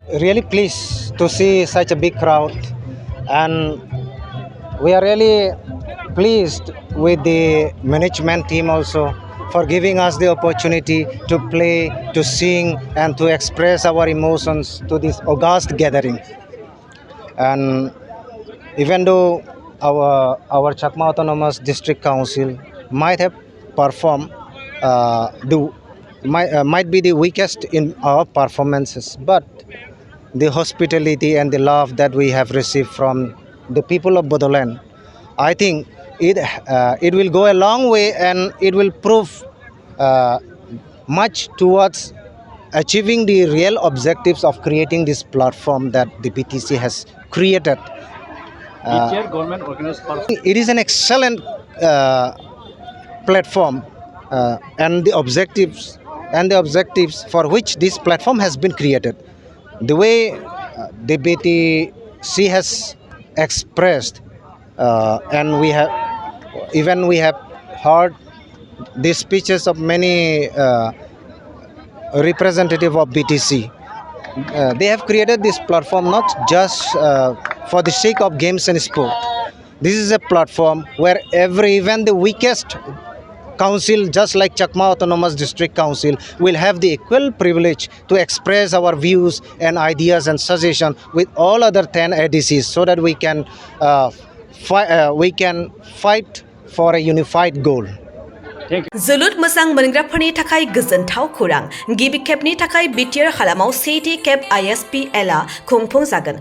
really pleased to see such a big crowd, and we are really pleased with the management team also for giving us the opportunity to play, to sing, and to express our emotions to this august gathering. And even though our Chakma Autonomous District Council might have performed the might be the weakest in our performances, but the hospitality and the love that we have received from the people of Bodoland, I think it will go a long way, and it will prove uh, much towards achieving the real objectives of creating this platform that the BTC has created. Government organized it is an excellent uh, platform, and the objectives for which this platform has been created. The way the BTC has expressed, and we have heard the speeches of many representative of BTC. They have created this platform not just for the sake of games and sport. This is a platform where even the weakest council, just like Chakma Autonomous District Council, will have the equal privilege to express our views and ideas and suggestions with all other 10 ADCs, so that we can fight for a unified goal. जोलुर मोजां मोनग्राफोरनि थाखाय गोजोनथाव खौरां गिबि खेबनि थाखाय BTR हालामाव सेथि खेब ISPL आ खुंफुं जागोन।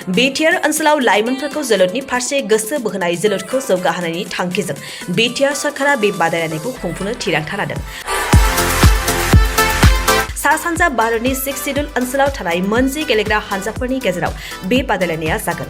बिटिआर ओनसोलाव लाइमोनफोरखौ जोलुरनि फारसे गोसो बोहोनाय जोलुरखौ जौगाहोनायनि थांखिजों बिटिआर सरकारा बे बादायलायनायखौ खुंफुंनो थिरांथा लादों। सा सानजा भारतनि 6 सिडुल ओनसोलाव थानाय मोनजि गेलेग्रा हानजाफोरनि गेजेराव बे बादायलायनाया जागोन।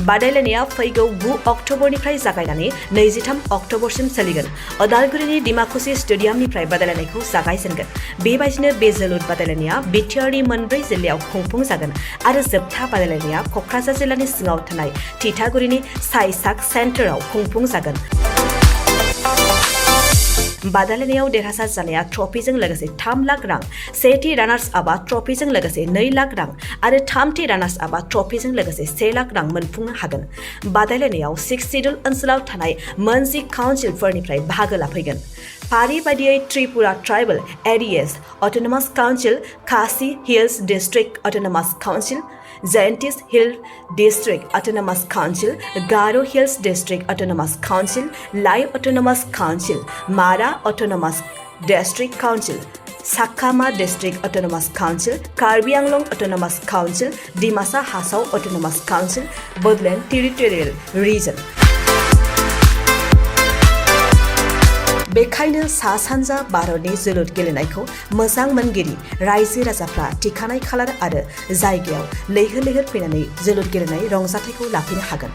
बादायलायनाया फैगौ 9 अक्ट'बरनिफ्राय जागायनानै 23 अक्ट'बरसिम सोलिगोन। अदालगुरिनि डिमाकुसि स्टेडियामनिफ्राय बादायलायनायखौ जागायजेनगोन। बेबायदिनो बे जोलुर बादायलायनाया बिटिआरनि मोनब्रै जिल्लायाव खुंफुं जागोन आरो जोबथा बादायलायनाया क'क्राझार जिल्लानि सिङाव थानाय थिथागुरिनि साइसाक सेन्टाराव खुंफुं जागोन। बादायलायनायाव देरहासार जानाया ट्रफिजों लोगोसे 3 लाख रां, सेथि रानार्स आपआ ट्रफिजों लोगोसे 2 लाख रां आरो थामथि रानार्स आपआ ट्रफिजों लोगोसे 1 लाख रां मोनफुंनो हागोन। बादायलायनायाव 6 सिडुल ओनसोलाव थानाय मोनजि काउन्सिलफोरनिफ्राय बाहागो लाफैगोन। फारि बायदियै Tripura tribal areas autonomous council, Khasi hills district autonomous council, Jaintia hill district autonomous council, Garo hills district autonomous council, Lai autonomous council, Mara autonomous district council, Chakma district autonomous council, Karbi Anglong autonomous council, Dimasa Hasao autonomous council, Bodoland territorial region. बेखायनो सा सानजा भारतनि जोलुर गेलेनायखौ मोजां मोनगिरि रायजो राजाफ्रा थिखानाय खालार आरो जायगायाव लैहोर लैहोर फैनानै जोलुर गेलेनाय रंजाथायखौ लाफैनो हागोन।